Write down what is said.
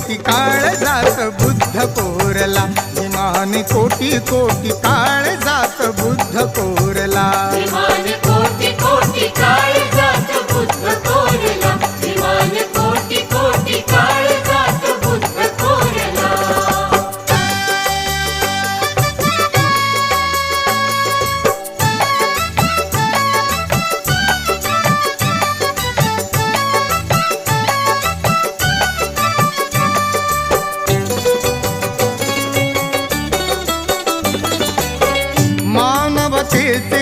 कोटी काळजात बुद्ध कोरला, विमान कोटी कोटी काळजात बुद्ध कोरला. विमान कोटी कोटी काळजात बुद्ध कोरला, विमान कोटी कोटी काळजात बुद्ध कोरला. मानवतेचे